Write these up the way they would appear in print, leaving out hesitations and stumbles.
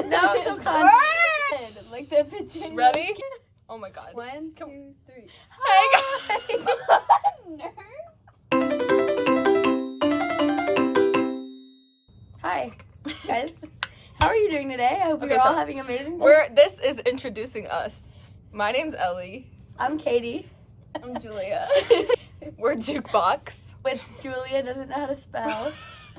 Now I'm so confident. Like the potato. Ready? Oh my god. 1, 2, 3. Hey guys. Hi, guys. How are you doing today? I hope Okay, you're all so having an amazing day. This is introducing us. My name's Ellie. I'm Katie, I'm Julia. We're Jukebox. which Julia doesn't know how to spell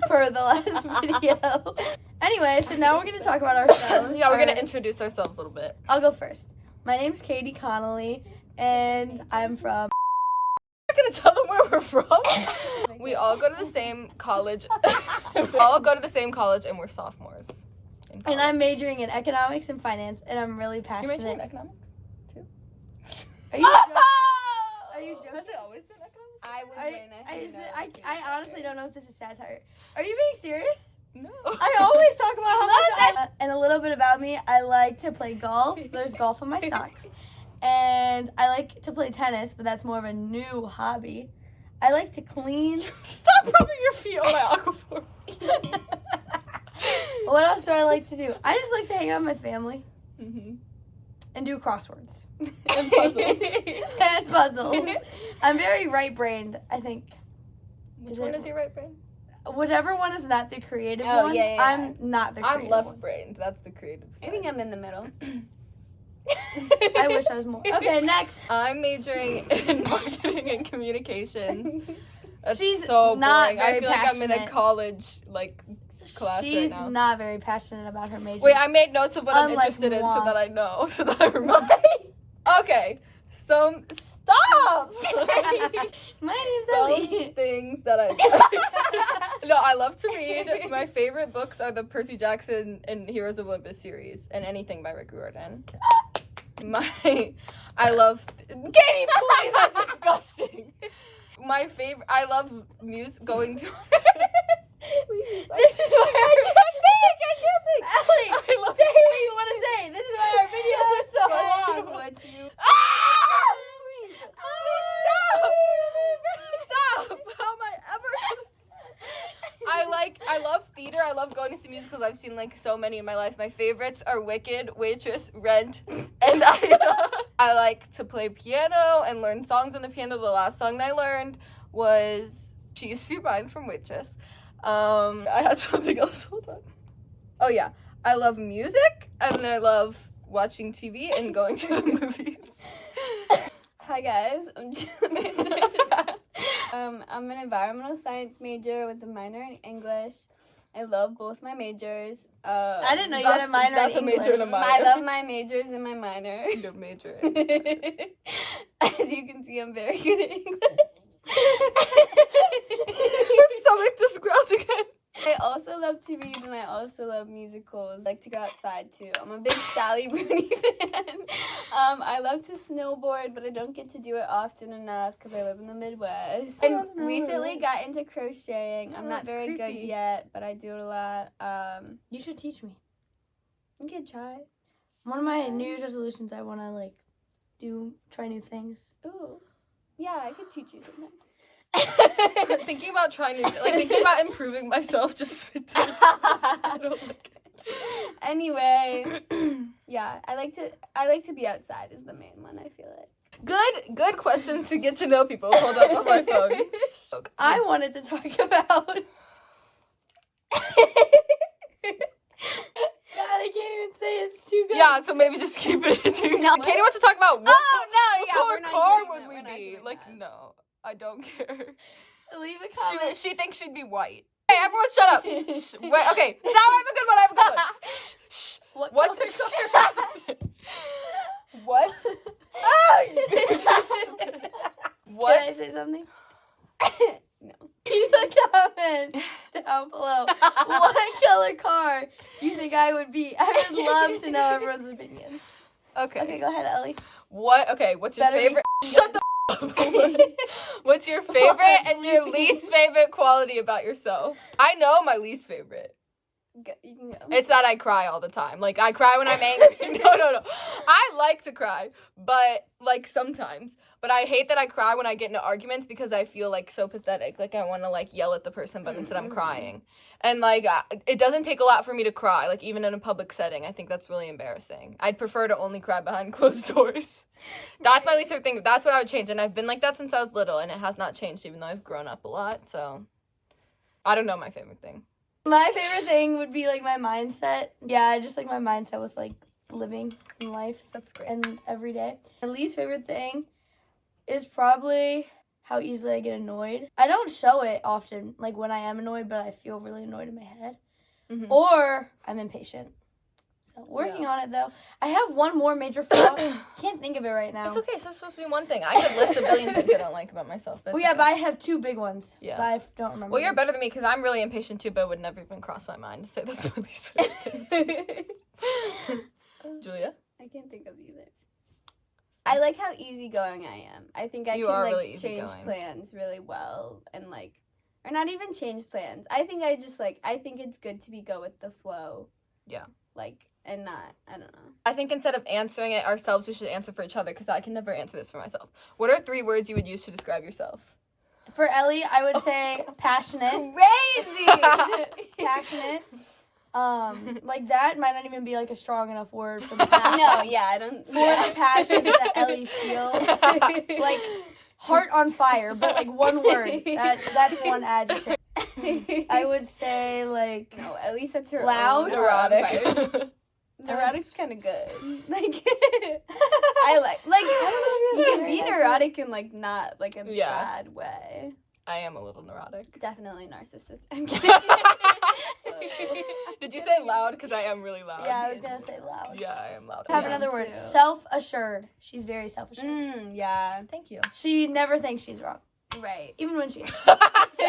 per the last video. Anyway, so now we're going to talk about ourselves. Yeah, we're gonna introduce ourselves a little bit. I'll go first. My name's Katie Connolly, and I'm from... We're gonna tell them where we're from. We all go to the same college. We all go to the same college, and we're sophomores. And I'm majoring in economics and finance, and I'm really You passionate. majored in economics? Are you joking? Are you joking? Have they always been economics? I would I, win. I honestly don't know if this is satire. Are you being serious? No. I always talk about how much and a little bit about me. I like to play golf. There's golf on my socks. And I like to play tennis, but that's more of a new hobby. I like to clean. Stop rubbing your feet on my aquaphor. What else do I like to do? I just like to hang out with my family Mm-hmm. and do crosswords. And puzzles. And puzzles. I'm very right-brained, I think. Which one is your right brain? Whichever one is not the creative Oh, one, yeah. I'm not the creative I'm one. left-brained. That's the creative side. I think I'm in the middle. I wish I was more. Okay, next. I'm majoring in marketing and communications. That's She's so not boring. I very feel like I'm in a passionate. college class She's right now. not very passionate about her major. Wait, I made notes of what I'm Unlike interested in so moi. that I know, so that I remember. Okay, so stop. My Some name's Ellie. things that I no, I love to read. My favorite books are the Percy Jackson and Heroes of Olympus series, and anything by Rick Riordan. I love Katie, please, that's disgusting. My favorite, I love music. Going to. This is why I can't think. Ellie, I love say what you want to say. This is why our video is so What long. you- What you? Ah! Stop! Stop! How am I ever? I love theater. I love going to see musicals. I've seen like so many in my life. My favorites are Wicked, Waitress, Rent, and I like to play piano and learn songs on the piano. The last song I learned was She Used to Be Mine from Waitress. I had something else. Hold on. Oh yeah, I love music and I love watching TV and going to the movies. Hi guys, I'm Julia. I'm an environmental science major with a minor in English. I love both my majors. I didn't know you had a minor That's in a major and a English. minor. I love my majors and my minor. Your major. As you can see, I'm very good at English. Your stomach just growled again. I also love to read and I also love musicals. I like to go outside too. I'm a big Sally Rooney fan. I love to snowboard, but I don't get to do it often enough because I live in the Midwest. I recently got into crocheting. I'm not that's very good creepy. yet, but I do it a lot. You should teach me. You could try. One of my New Year's resolutions, I want to try new things. Ooh. Yeah, I could teach you something. Thinking about thinking about improving myself just I don't like it. Anyway, yeah, I like to be outside is the main one, I feel like. Good question to get to know people. Hold up on my phone. Okay. I wanted to talk about... God, I can't even say it. It's too good. Yeah, so maybe just keep it. No. Katie wants to talk about what no, color car would we be? Like, no. no, I don't care. Leave a comment. She thinks she'd be white. Hey, everyone, shut up. Shh, wait, okay, now I have a good one. Shh, shh. What What's color car? What? What? Can I say something? No. Leave a comment down below. What color car you think I would be? I would love to know everyone's opinions. Okay. Okay, go ahead, Ellie. What? Okay. What's your Better be favorite? Shut the up. What's your favorite and your least favorite quality about yourself? I know my least favorite. You can go. It's that I cry all the time. Like, I cry when I'm angry. No. I like to cry, but, like, sometimes. But I hate that I cry when I get into arguments because I feel, like, so pathetic. Like, I want to, like, yell at the person, but instead I'm crying. And, like, it doesn't take a lot for me to cry, like, even in a public setting. I think that's really embarrassing. I'd prefer to only cry behind closed doors. That's my least favorite thing. That's what I would change. And I've been like that since I was little, and it has not changed, even though I've grown up a lot. So, I don't know my favorite thing. My favorite thing would be, like, my mindset. Yeah, just, like, my mindset with, like, living in life That's great. and every day. My least favorite thing is probably how easily I get annoyed. I don't show it often, like, when I am annoyed, but I feel really annoyed in my head. Mhm. Or I'm impatient. So, working on it, though. I have one more major flaw. Can't think of it right now. It's okay. It's just supposed to be one thing. I could list a billion things I don't like about myself. But Well, it's yeah, okay. but I have two big ones. Yeah. But I don't remember. Well, you're them. better than me because I'm really impatient too, but it would never even cross my mind to say that's my least favorite thing. Julia? I can't think of either. I like how easygoing I am. I think I You can are like really change easygoing. plans really well and like, or not even change plans. I think I just like, I think it's good to be go with the flow. Yeah. Like, and not, I don't know. I think instead of answering it ourselves, we should answer for each other because I can never answer this for myself. What are 3 words you would use to describe yourself? For Ellie, I would say passionate. Crazy! Passionate. Like that might not even be like a strong enough word for the passion. No, yeah, I don't. For the passion that Ellie feels. Like heart on fire, but like one word. That's one adjective. I would say like No, at least that's her Loud? own Neurotic. Neurotic's kind of good. Like, I like I don't know, you can very be nice neurotic in like not like a Yeah. bad way. I am a little neurotic. Definitely narcissist. I'm kidding. Did you say loud? Because I am really loud. Yeah, I was gonna say loud. Yeah, I am loud. I have Yeah, another me word. too. Self-assured. She's very self-assured. Yeah, Thank you. She never thinks she's wrong, right. even when she is.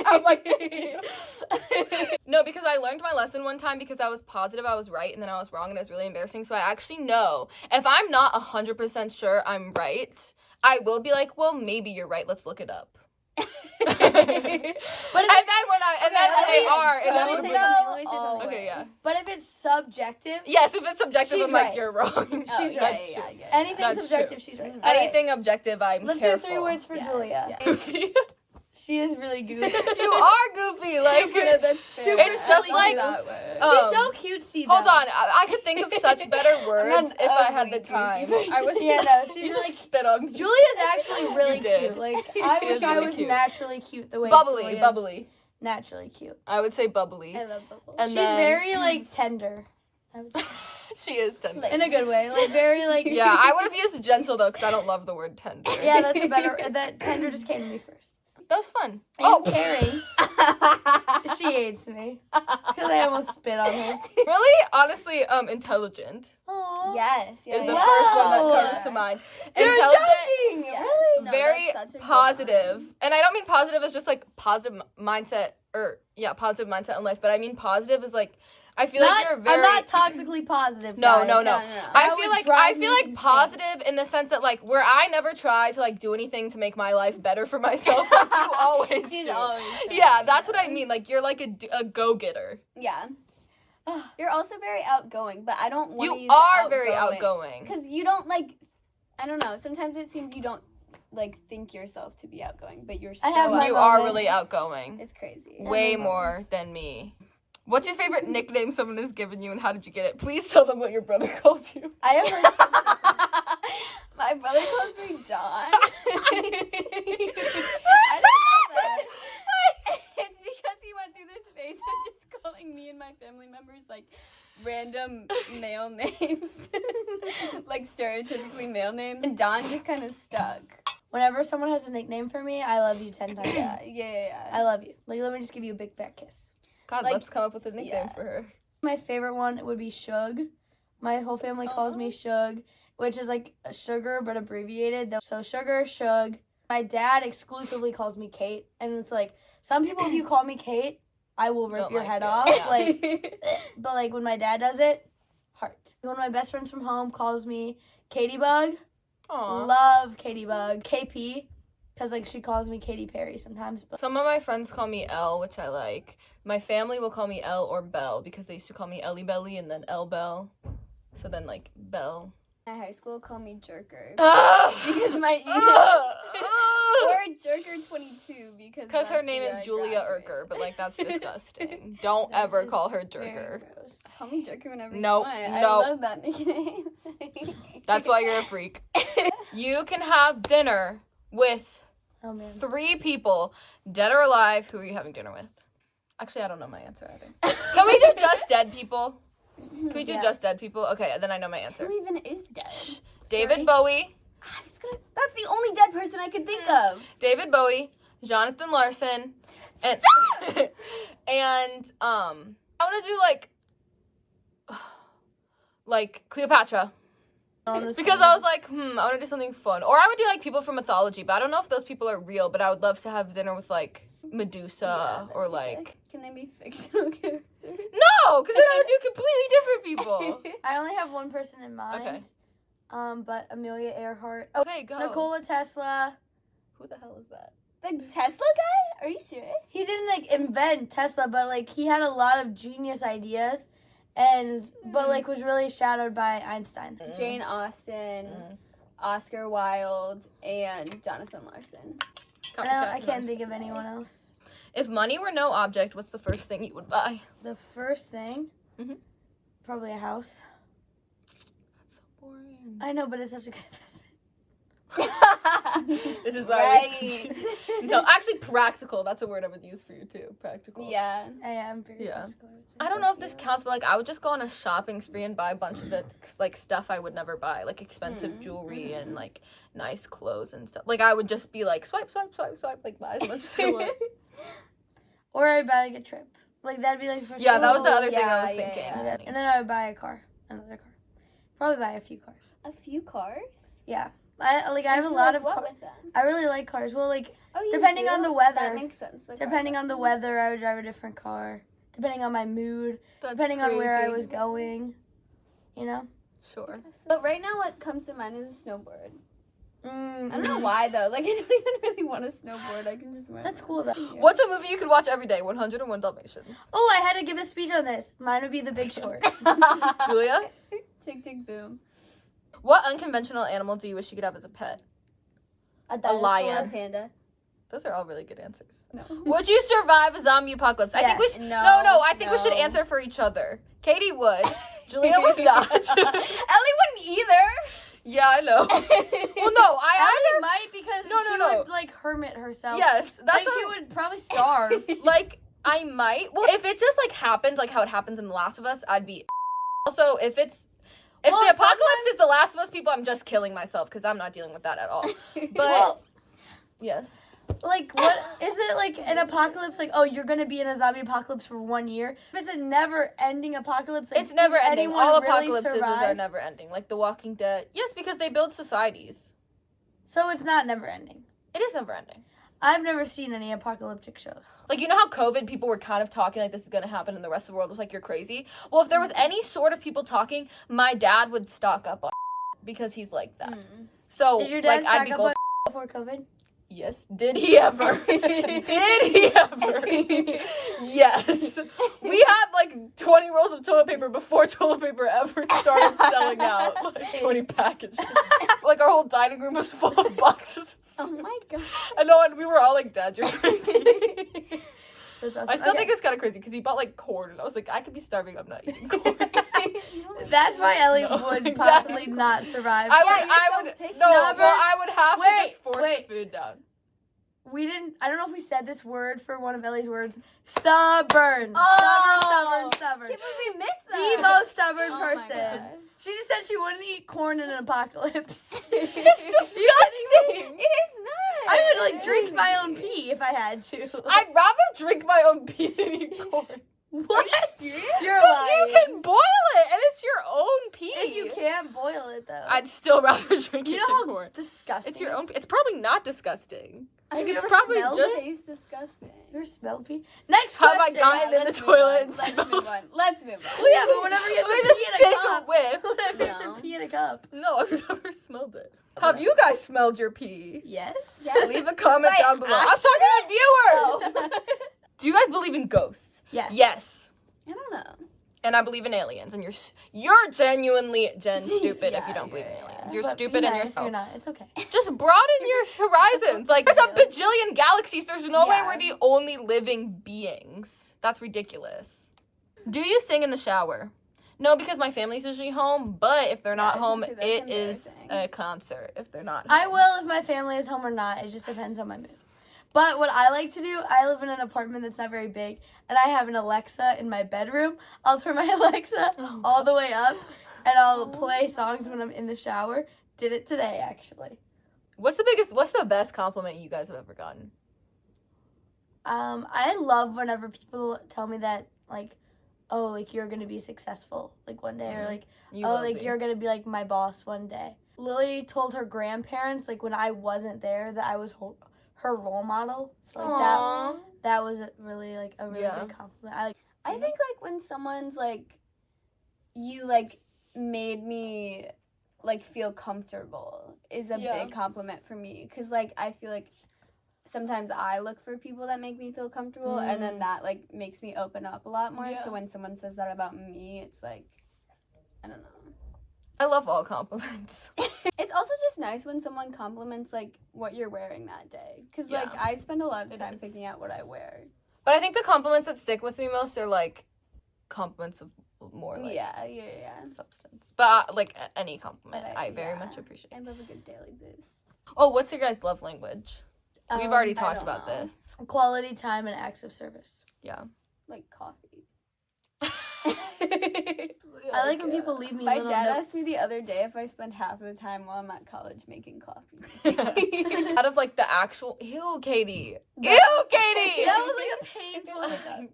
I'm like, thank you. No, because I learned my lesson one time because I was positive I was right and then I was wrong and it was really embarrassing. So I actually know if I'm not 100% sure I'm right, I will be like, well, maybe you're right. Let's look it up. But and then when they are, and let then me say when- something. Let me say something. Okay, yeah. But if it's subjective, Yes, if it's subjective, She's I'm like, right. you're wrong. She's yeah, right. Yeah. anything That's subjective, true. she's right. All right, Anything objective, I'm let's careful. do 3 words for Yes, Julia. yes. She is really goofy. You are goofy. Like, Yeah, that's fair. Super It's just silly like- that word. She's Um, so cutesy. hold though. on. I could think of such better words if I had the ugly time. goofy I wish. Yeah, no, she's you really just spit on me. Julia's actually really You did. cute. Like I She wish is I really was cute. naturally cute the way Bubbly, Julia's bubbly. naturally cute. I would say bubbly. I love bubbles. And She's then- very like tender. I would say. She is tender. In a good way. Like very like Yeah, I would have used gentle though, because I don't love the word tender. Yeah, that's a better that tender just came to me first. That was fun. And caring. She hates me. Because I almost spit on her. Really? Honestly, intelligent Aww. Yes. is Yeah. the Wow. first one that comes to mind. You're Intelligent, joking! Yes. Really? No, very that's such a good positive. one. And I don't mean positive as just like positive mindset or positive mindset in life, but I mean positive is like I feel like you're very I'm not toxically positive. No, guys. no. That I would feel like drive me insane. positive in the sense that like where I never try to like do anything to make my life better for myself. Like, you always She's do. always. Yeah, that's what I mean. Like you're like a go-getter. Yeah. You're also very outgoing, but I don't want to You use are very outgoing. because you don't like. I don't know. Sometimes it seems you don't like think yourself to be outgoing, but you're so. I have my You are moments. really outgoing. It's crazy. Way my more moments. than me. What's your favorite nickname someone has given you and how did you get it? Please tell them what your brother called you. I have like My brother calls me Dawn. I didn't know that. It's because he went through this phase of just calling me and my family members like random male names, like stereotypically male names, and Dawn just kind of stuck. whenever someone has a nickname for me, I love you 10 times. Yeah. I love you. Like let me just give you a big fat kiss. God, Like, let's come up with a nickname yeah. for her. My favorite one would be Shug. My whole family calls me Shug, which is like a sugar but abbreviated. So Sugar, Shug. My dad exclusively calls me Kate, and it's like some people, if you call me Kate, I will rip Don't your like head it. off. Yeah. Like, but like when my dad does it, heart. One of my best friends from home calls me Katie Bug. Aw. Love Katie Bug. KP, because like she calls me Katy Perry sometimes. But Some of my friends call me Elle, which I like. My family will call me Elle or Belle because they used to call me Ellie Belly and then Elle Belle. So then like Belle. My high school called me Jerker. Because Because my or Jerker 22 because her that's the name year is I Julia graduated. Urker, but like that's disgusting. Don't that ever is call her very Jerker. gross. Call me Jerker whenever Nope, you want. I nope. love that nickname. That's why you're a freak. You can have dinner with Oh man. 3 people, dead or alive. Who are you having dinner with? Actually, I don't know my answer either. Can we do just dead people? Can we do Yeah. just dead people? Okay, then I know my answer. Who even is dead? David Sorry? Bowie, I was gonna. That's the only dead person I could think of. David Bowie, Jonathan Larson, and and I want to do like Cleopatra Honestly. because I was like, I want to do something fun, or I would do like people from mythology, but I don't know if those people are real. But I would love to have dinner with like Medusa that'd or be like sick. Can they be fictional characters? no, because then I would do completely different people. I only have one person in mind. Okay. But Amelia Earhart. Oh, Okay, go. Nikola Tesla. Who the hell is that? The Tesla guy? Are you serious? He didn't like invent Tesla, but like he had a lot of genius ideas, and but like was really shadowed by Einstein. Jane Austen, Mm. Oscar Wilde, and Jonathan Larson. I can't think of anyone else. If money were no object, what's the first thing you would buy? The first thing, Mhm. probably a house. That's so boring. I know, but it's such a good investment. This is why Right. no, actually practical. That's a word I would use for you too. Practical. Yeah. I am very Yeah. practical, I would say. I don't know if this counts, but like I would just go on a shopping spree and buy a bunch of it, like stuff I would never buy, like expensive jewelry and like nice clothes and stuff. Like I would just be like swipe, swipe, swipe, swipe, like buy as much as I want. Or I'd buy like a trip. Like that'd be like the first. Yeah, that was the Ooh, other thing I yeah, was yeah, thinking. yeah. And then I would buy a car, another car. Probably buy a few cars. A few cars? Yeah, I have a Do, lot like, of. what with them? I really like cars. Well, like Oh, you Depending do? on the weather. That makes sense. The car depending on the investment. weather, I would drive a different car. Depending on my mood, That's depending on where I crazy. was going, you know. Sure. But right now, what comes to mind is a snowboard. I don't know Mm, why though. Like I don't even really want a snowboard. I can just rent. That's one. cool though. Yeah. What's a movie you could watch every day? 101 Dalmatians. Oh, I had to give a speech on this. Mine would be The Big Short. Julia? Tick tick boom. What unconventional animal do you wish you could have as a pet? A dinosaur, lion. A panda. Those are all really good answers. No. Would you survive a zombie apocalypse? I think we Yes. should, No, no, I think we should no. answer for each other. Katie would. Julia would not. Ellie wouldn't either. Yeah, I know. Well, no, I Allie might because No, she no. would like hermit herself. yes, that's like she what, would probably starve. like I might. Well, if it just like happens like how it happens in The Last of Us, I'd be. Also, if Well, the apocalypse sometimes- is The Last of Us people, I'm just killing myself because I'm not dealing with that at all. But Well, yes. like what is it like an apocalypse? Like oh, you're gonna be in a zombie apocalypse for 1 year. If it's a never-ending apocalypse, like, It's never does ending. anyone All really apocalypses are survive? never ending. Like The Walking Dead. Yes, because they build societies. So it's not never-ending. It is never ending. I've never seen any apocalyptic shows. Like, you know how COVID people were kind of talking like this is going to happen and the rest of the world was like, you're crazy? Well, if there was any sort of people talking, my dad would stock up on because he's like that. So, Did your dad like, I'd stock be up gold. on before COVID? Yes. Did he ever? Did he ever? Yes. We had like 20 rolls of toilet paper before toilet paper ever started selling out. Like 20 packages. Like our whole dining room was full of boxes. Oh my god. I know, and we were all like, Dad, you're crazy. That's awesome. I still Okay. think it's kind of crazy because he bought like corn, and I was like, I could be starving. I'm not eating corn. That's why Ellie No, would that's- possibly not survive. I Yeah, would, you're I so would, picky. no, Stubborn. well, I would have to Wait, just force wait. food down. We didn't. I don't know if we said this word for one of Ellie's words. Stubborn. Oh. Stubborn. Can't believe we missed The that. most stubborn Oh my person. gosh. She just said she wouldn't eat corn in an apocalypse. Disgusting. It is not. I would like drink my own pee if I had to. I'd rather drink my own pee than eat corn. Are What? you serious? You're Because lying. you can boil it, and it's your own pee. If you can't boil it though. I'd still rather drink You it know than how corn. disgusting. It's your own. It's probably not disgusting. Have It's you ever probably smelled just- it? Tastes disgusting. You ever smell pee? Next Have I question. gotten in the let's move toilet on. and Let's smelled? move on. Let's move on. Well, yeah, but whenever you have Let to me pee just in a take a cup. whiff. Whenever you have No. to pee in a cup. No, I've never smelled it. Have you guys smelled smelled your pee? Yes. Yeah. Leave a comment Wait, down below. I was talking to viewers. Oh. Do you guys believe in ghosts? Yes. Yes. I don't know. And I believe in aliens, and you're genuinely stupid if Yeah, you don't believe in yeah, aliens. You're But stupid be and nice, yourself. You're not. It's okay. Just broaden your horizons. Like, there's a bajillion galaxies. There's no way Yeah. we're the only living beings. That's ridiculous. Do you sing in the shower? No, because my family's usually home, but if they're not I was home, gonna say, it that's is embarrassing. a concert if they're not home. I will if my family is home or not. It just depends on my mood. But what I like to do, I live in an apartment that's not very big, and I have an Alexa in my bedroom. I'll turn my Alexa all the way up, and I'll play songs when I'm in the shower. Did it today, actually. What's the best compliment you guys have ever gotten? I love whenever people tell me that, like, oh, like, you're gonna be successful, like, one day, or like, You oh, will like, be. you're gonna be like my boss one day. Lily told her grandparents, like, when I wasn't there, that I was her role model. So like Aww. that was really like a really Yeah. good compliment. I think like when someone's like, you like made me like feel comfortable is a Yeah. big compliment for me, because like I feel like sometimes I look for people that make me feel comfortable, and then that like makes me open up a lot more. Yeah. So when someone says that about me, it's like, I don't know. I love all compliments. It's also just nice when someone compliments like what you're wearing that day, because Yeah. like I spend a lot of It time is. picking out what I wear. But I think the compliments that stick with me most are like compliments of more like Yeah. substance. But like any compliment, But I very yeah. much appreciate. I love a good daily boost. Oh, what's your guys' love language? We've already I talked don't about know. this. Quality time and acts of service. Yeah. Like coffee. I like when people leave me My little dad notes. asked me the other day if I spend half of the time while I'm at college making coffee. Out of like the actual ew, Katie. Ew, That- Katie. That was like a painful hiccup.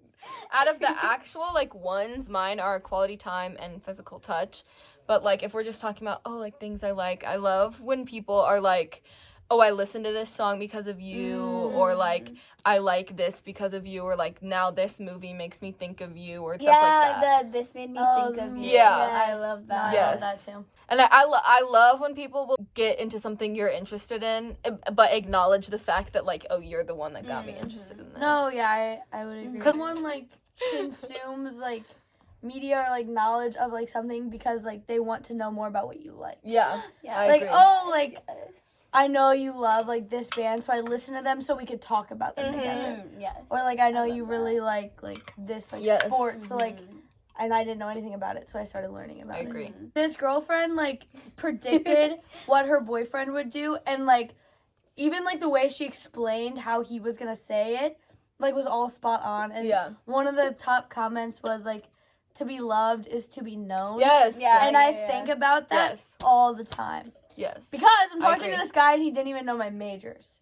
Out of the actual like ones, mine are quality time and physical touch. But like if we're just talking about like things I like, I love when people are like, oh, I listened to this song because of you, or like I like this because of you, or like now this movie makes me think of you, or stuff like that. this made me Oh, think of you. yeah. I love No, that. I Yes. love that too. And I love when people will get into something you're interested in, but acknowledge the fact that like, oh, you're the one that got me interested in this. No, yeah, I would agree. 'Cause- Someone like consumes like media or like knowledge of like something because like they want to know more about what you like. Yeah. Yeah. I Like, agree. oh, like Yes. I know you love like this band, so I listen to them so we could talk about them Mhm. together. Yes. Or like I know love you that. really like this like Yes. sport, so like Mhm. and I didn't know anything about it, so I started learning about I it. agree. This girlfriend like predicted what her boyfriend would do, and like even like the way she explained how he was gonna say it like was all spot on. And Yeah. one of the top comments was like, to be loved is to be known. Yes. Yeah. And I think about that Yes. all the time. Yes. Because I'm I talking to agree. this guy and he didn't even know my majors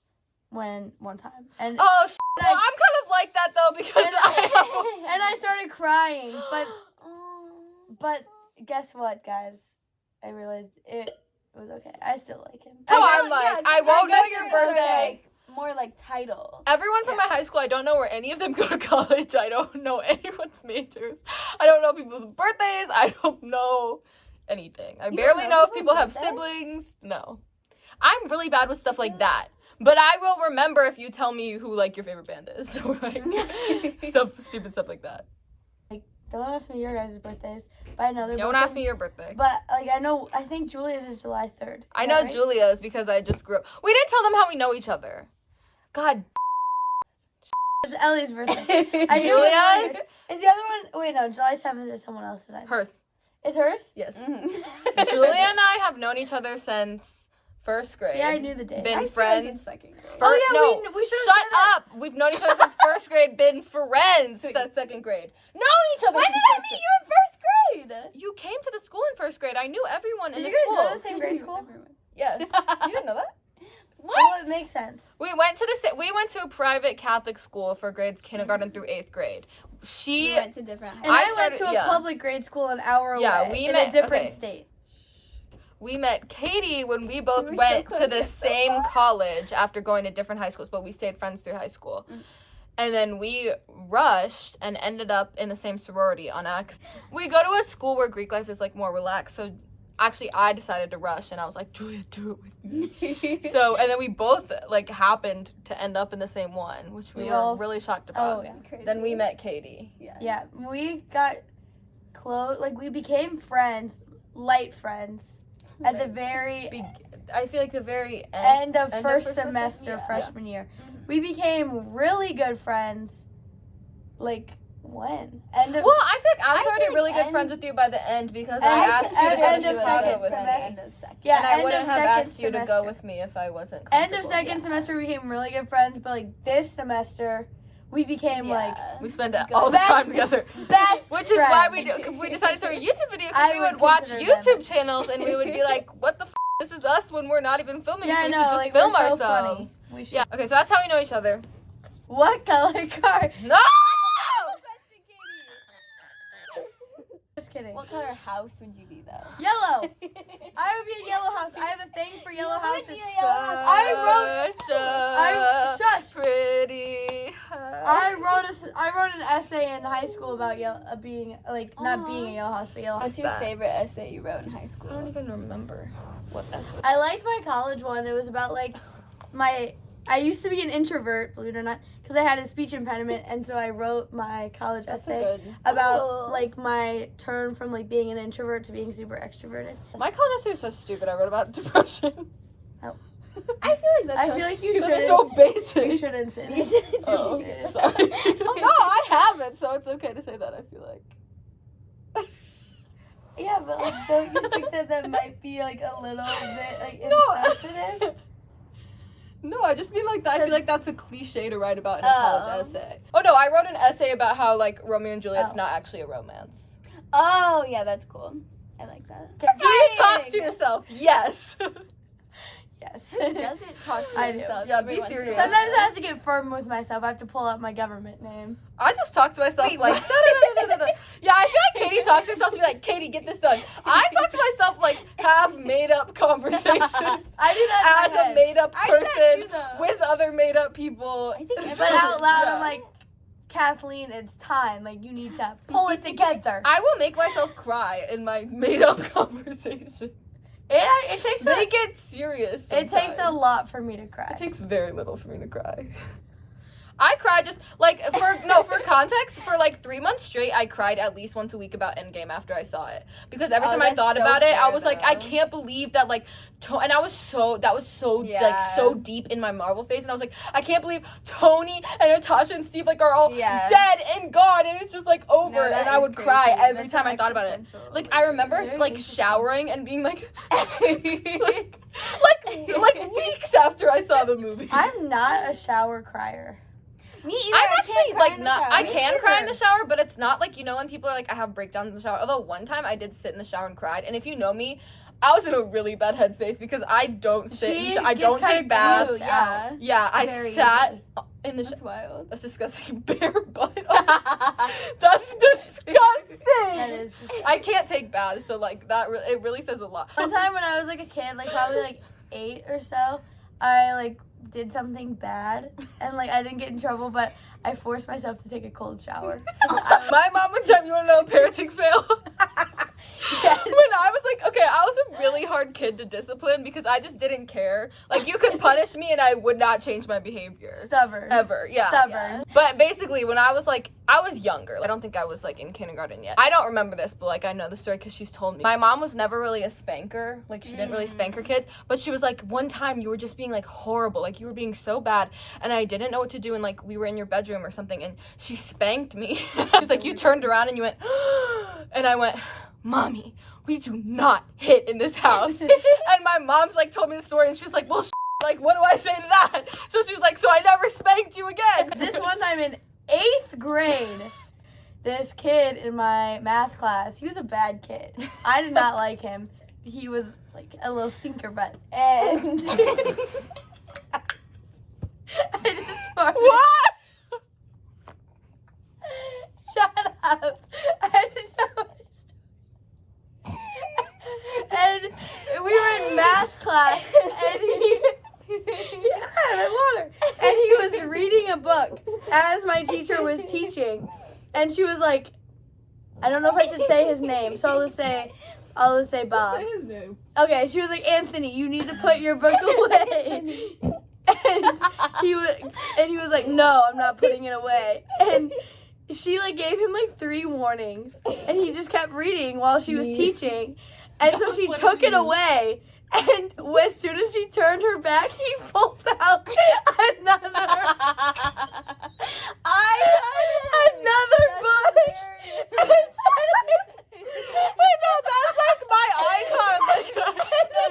one time. And Oh, and well, I- I'm kind of like that though because I and I started crying. Oh. But guess what, guys? I realized it was okay. I still like him. So I I'm guess- like, yeah, I 'cause won't know guess your it's sort of, birthday. like, more like title. Everyone from my high school, I don't know where any of them go to college. I don't know anyone's majors. I don't know people's birthdays. I don't know anything. I You barely don't know know if people have people's birthdays? siblings. No. I'm really bad with stuff like that. But I will remember if you tell me who like your favorite band is. So like stuff stupid stuff like that. Don't ask me your guys' birthdays. But I know their Don't ask me your birthday. But like I think Julia's is July 3rd. I know right? Julia's because I just grew up. We didn't tell them how we know each other. God. It's Ellie's birthday. I knew Julia's? Is the other one? Wait, no. July 7th is someone else's. Hers. It's hers. Yes. Mhm. Julia and I have known each other since first grade. See, I knew the day. Been I feel like friends. it's second grade. Oh yeah, No. we should Shut up! We've known each other since first grade, been friends since second grade. Known each other When since did I first meet you in first grade? grade. You came to the school in first grade. I knew everyone in Did the you guys school. go to the same grade school? Yes. You didn't know that? Well, it makes sense. We went to a private Catholic school for grades kindergarten through 8th grade. We went to different And I I, went started- to a yeah. public grade school an hour Yeah, away we in met- a different okay. state. We met Katie when we both We were so went close to the yet so same far. college after going to different high schools, but we stayed friends through high school. Mm. And then we rushed and ended up in the same sorority on accident. We go to a school where Greek life is like more relaxed, so actually I decided to rush, and I was like, Julia, do it with me. So, and then we both, like, happened to end up in the same one, which we were really shocked about. Oh, yeah. Crazy. Then we met Katie. Yeah, we got close, like, we became friends, light friends, at the very I feel like the very end. end of first semester, Yeah. freshman year. Mhm. We became really good friends, like, when? End of, Well, I feel like I was I already feel really like good friends with you by the end because End I of asked se- you to go end to of Chicago second with me. semester. End of second. yeah, And I end wouldn't of have second asked you to semester. go with me if I wasn't End comfortable. of second semester, we became really good friends, but, like, this semester, we became, like, We spend all Good. the time Best- together. best Which is why friends. we decided to start a YouTube video I because we would would watch consider YouTube them. channels and we would be like, what the f***? This is us when we're not even filming, Yeah, so I we know, should just like, film we're so ourselves. funny. We should. Yeah, okay, so that's how we know each other. What color car? No! Just kidding. What color house would you be though? Yellow. I would be a yellow house. I have a thing for yellow would houses. be a yellow house. I shush. Pretty. I wrote an essay in high school about being like not being a yellow house, but yellow house. What's your that? favorite essay you wrote in high I school? don't even remember what essay. I liked my college one. It was about like I used to be an introvert, believe it or not, because I had a speech impediment, and so I wrote my college That's essay good. about Oh. like my turn from like being an introvert to being super extroverted. My college essay was so stupid. I wrote about depression. I feel like that's I so feel like you stupid. That's so basic. You shouldn't say You that. should Oh, say it. sorry. No, I haven't, so it's okay to say that, I feel like. Yeah, but like, don't you think that might be like a little bit like No. insensitive? No, I just mean like that. I feel like that's a cliche to write about in a Oh. college essay. Oh no, I wrote an essay about how like Romeo and Juliet's Oh. not actually a romance. Oh yeah, that's cool. I like that. Do you talk to yourself? Yes. Yes. Who doesn't talk to I do. themselves? Yeah, every be once in a serious. while? Sometimes I have to get firm with myself. I have to pull out my government name. I just talk to myself Wait, like what? da-da-da-da-da-da. Yeah, I feel like Katie talks to herself to be like, Katie, get this done. I talk to myself like have made up conversations I do that as in my a head. made up I do that person too, though. with other made up people. I think But out loud, Yeah. I'm like, Kathleen, it's time. Like, you need to pull it together. I will make myself cry in my made up conversation. It takes Make it serious. it takes a sometimes. lot for me to cry. It takes very little for me to cry. I cried just like for context, for like 3 months straight, I cried at least once a week about Endgame after I saw it. Because every Oh, time I that's thought so about it, I fair, was like, I though. can't believe that like and that was so like Yeah. so deep in my Marvel phase, and I was like, I can't believe Tony and Natasha and Steve like are all Yeah. dead and gone, and it's just like over, No, that and I is would cry crazy. every That's time an I thought about it. existential, Like I remember Very like interesting. showering and being like like weeks after I saw the movie. I'm not a shower crier. Me either. I'm I actually can't cry like in the not. shower. I Me can cry in the either. shower, but it's not like, you know, when people are like, I have breakdowns in the shower. Although one time I did sit in the shower and cried, and if you know me, I was in a really bad headspace because I don't sit. She I gets don't kinda take baths. gross. Yeah. Yeah, I Very sat easily. in the. That's wild. That's disgusting. Bare butt. That's disgusting. That is just. I can't take baths, so like that. It really says a lot. One time when I was like a kid, like probably like 8 or so, I like did something bad and like I didn't get in trouble, but I forced myself to take a cold shower. My mom would tell me, you want to know a parenting fail? Yes. When I was like, okay, I was a really hard kid to discipline because I just didn't care. Like, you could punish me and I would not change my behavior. Stubborn. Ever, yeah. Stubborn. But basically, when I was like, I was younger. I don't think I was like in kindergarten yet. I don't remember this, but like I know the story because she's told me. My mom was never really a spanker. Like, she didn't really spank her kids. But she was like, one time you were just being like horrible. Like, you were being so bad. And I didn't know what to do. And like, we were in your bedroom or something. And she spanked me. She's like, you turned around and you went, and I went, Mommy, we do not hit in this house. And my mom's like told me the story and she's like, well, like, what do I say to that? So she's like, so I never spanked you again. This one time in 8th grade, this kid in my math class, he was a bad kid. I did not like him. He was like a little stinker butt. And I just farted. What? Shut up. I just tell my story. And we were in math class and he water. And he was reading a book as my teacher was teaching. And she was like, I don't know if I should say his name, so I'll just say, I'll just say Bob. Say his name. Okay, she was like, Anthony, you need to put your book away. and he was like, no, I'm not putting it away. And she like gave him like 3 warnings, and he just kept reading while she was teaching. And so she took it away. And as soon as she turned her back, he pulled out another book. Wait, no, that's like my icon. Like, No,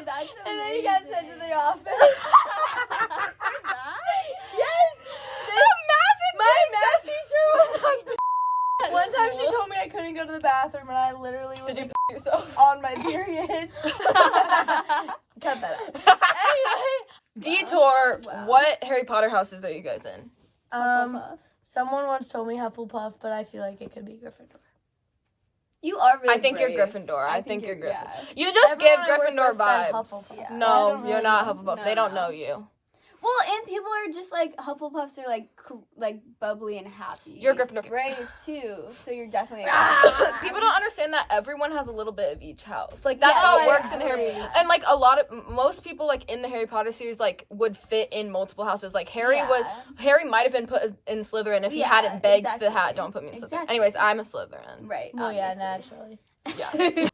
that's And then he got sent to the office. Yes. Imagine my math teacher was on. One time she told me I couldn't go to the bathroom, and I literally was Did you like, yourself? on my period. Cut that out. Anyway, Detour. Wow. What Harry Potter houses are you guys in? someone once told me Hufflepuff, but I feel like it could be Gryffindor. You are really I think brave. you're Gryffindor. I think you're Gryffindor. Yeah. You just give Everyone I worked Gryffindor with said vibes. Hufflepuff. Yeah. I No, don't you're really not know. Hufflepuff. No, They don't no. know you. Well, and people are just like Hufflepuffs are like bubbly and happy. You're Gryffindor. Brave too, so you're definitely. People don't understand that everyone has a little bit of each house. Like that's Yeah, how it yeah, works in yeah. Harry. Yeah. And like most people like in the Harry Potter series like would fit in multiple houses. Like Harry might have been put in Slytherin if he Yeah, hadn't begged the exactly. hat. Don't put me in Slytherin. Exactly. Anyways, I'm a Slytherin. Right. Well, yeah, obviously. naturally. Yeah. What do you think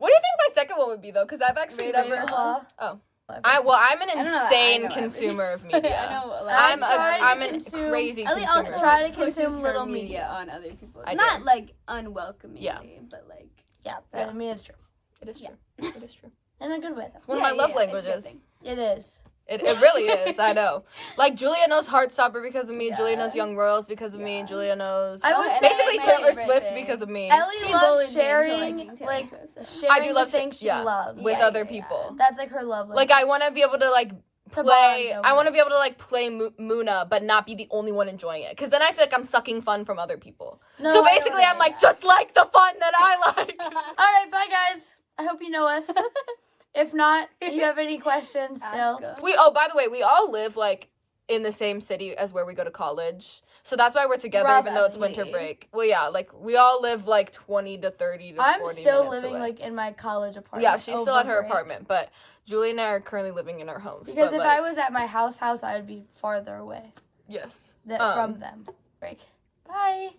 my second one would be though? Because I've actually never. Ravenclaw. Oh. I'm an I don't know, I insane know consumer of media. I know. I'm trying a to consume- crazy Ellie consumer. also Try to pushes consume her little media media. on other people. I Not do. like unwelcomingly, Yeah. but like. Yeah, Yeah. I mean, it's true. It is true. Yeah. It is true. In a good way, It's though. one of my love it's a good languages. thing. It is. It really is. I know. Like Julia knows Heartstopper because of me. Yeah. Julia knows Young Royals because of me. Yeah. Julia knows I would Oh, say basically my Taylor favorite Swift things. because of me. Ellie She loves bullied me into sharing, liking Taylor like, Swift, so. sharing I do love the things she yeah, loves. with Yeah, other yeah, people. That's like her love Like language. I want to be able to like To play. bond I want to over. be able to like play Muna, but not be the only one enjoying it. Because then I feel like I'm sucking fun from other people. No, So I know basically, what I'm it like is. just like the fun that I like. All right, bye guys. I hope you know us. If not, you have any questions still? Ask By the way, we all live like in the same city as where we go to college. So that's why we're together, even though it's winter Roughly. break. Well, yeah, like we all live like 20 to 30 to 40 I'm still minutes living away. like in my college apartment. Yeah, she's still over at her break. apartment, but Julie and I are currently living in our homes. Because but, if like, I was at my house, I would be farther away yes. from them. Break. Bye.